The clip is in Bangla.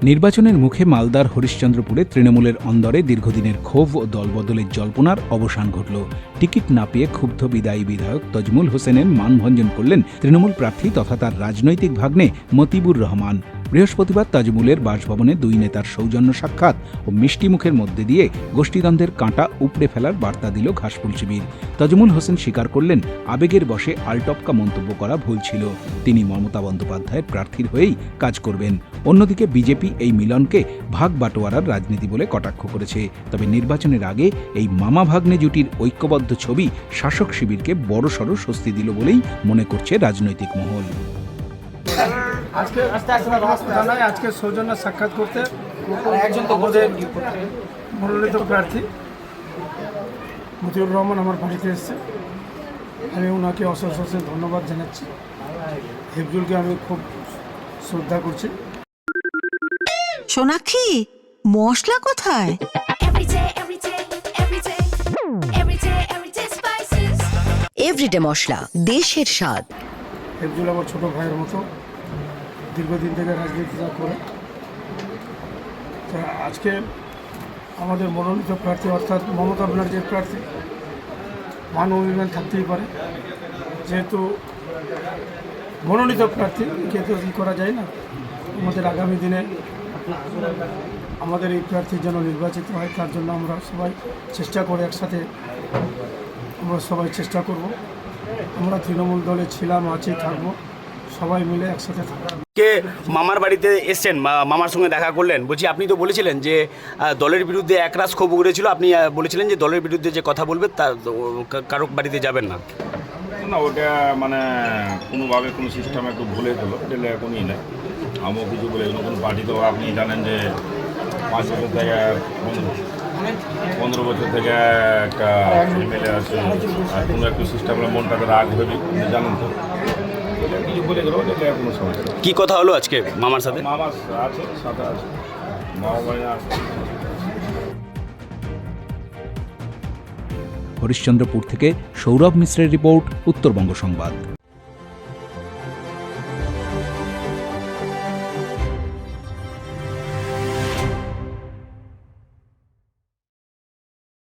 নির্বাচনের মুখে মালদার হরিশ্চন্দ্রপুরে তৃণমূলের অন্দরে দীর্ঘদিনের ক্ষোভ ও দলবদলের জল্পনার অবসান ঘটল। টিকিট না পেয়ে ক্ষুব্ধ বিদায়ী বিধায়ক তজমুল হোসেনের মানভঞ্জন করলেন তৃণমূল প্রার্থী তথা তার রাজনৈতিক ভাগ্নে মতিবুর রহমান। বৃহস্পতিবার তাজমুলের বাসভবনে দুই নেতার সৌজন্য সাক্ষাৎ ও মিষ্টি মুখের মধ্যে দিয়ে গোষ্ঠীদ্বন্দ্বের কাঁটা উপড়ে ফেলার বার্তা দিল ঘাসফুল শিবির। তজমুল হোসেন স্বীকার করলেন, আবেগের বশে আলটপকা মন্তব্য করা ভুল ছিল। তিনি মমতা বন্দ্যোপাধ্যায়ের প্রার্থীর হয়েই কাজ করবেন। অন্যদিকে বিজেপি এই মিলনকে ভাগ বাটোয়ারার রাজনীতি বলে কটাক্ষ করেছে। তবে নির্বাচনের আগে এই মামা ভাগ্নে জুটির ঐক্যবদ্ধ ছবি শাসক শিবিরকে বড়সড় স্বস্তি দিল বলেই মনে করছে রাজনৈতিক মহল। আজকে সৌজন্য সাক্ষাৎ করতে আমাদের মনোনীত প্রার্থী মতিউর রহমান আমার বাড়িতে এসেছে। আমি ওনাকে অশেষ অশেষ ধন্যবাদ জানাচ্ছি। হেফজুলকে আমি খুব শ্রদ্ধা করছি। সোনাক্ষী, মশলা কোথায়? এভরিডে মশলা, দেশের স্বাদ। হেফজুল আমার ছোট ভাইয়ের মতো, দীর্ঘদিন থেকে রাজনীতিটা করে। তা আজকে আমাদের মনোনীত প্রার্থী অর্থাৎ মমতা ব্যানার্জির প্রার্থী, মান অভিমান থাকতেই পারে, যেহেতু মনোনীত প্রার্থী কে তো করা যায় না। আমাদের আগামী দিনে আমাদের এই প্রার্থী যেন নির্বাচিত হয়, তার জন্য আমরা সবাই চেষ্টা করে একসাথে আমরা সবাই চেষ্টা করব। আমরা তৃণমূল দলে ছিলাম, আছি, থাকবো, সবাই মিলে একসাথে থাকবো। কে মামার বাড়িতে এসছেন, মামার সঙ্গে দেখা করলেন। বলছি, আপনি তো বলেছিলেন যে দলের বিরুদ্ধে একরাশ ক্ষোভ উড়েছিল। আপনি বলেছিলেন যে দলের বিরুদ্ধে যে কথা বলবে তার কারো বাড়িতে যাবেন না। না, ওটা মানে কোনোভাবে কোনো সিস্টেম একটু ভুলে গেলো, এটা এখনই না। আমিও কিছু বলে নতুন পার্টি তো আপনি জানেন যে 5 বছর থেকে 15 বছর থেকে একটা এমএলএ আছে, আর কোনো একটু সিস্টেমের মনটাকে রাগ হবে জানেন তো। এটা কিছু বলে গেলো, এটা কোনো সমস্যা। কি কথা হলো আজকে মামার সাথে? মামা আছে, সাথে আছে, মামা বাড়ি আছে। হরিশ্চন্দ্রপুর থেকে সৌরভ মিশ্রের রিপোর্ট, উত্তরবঙ্গ সংবাদ।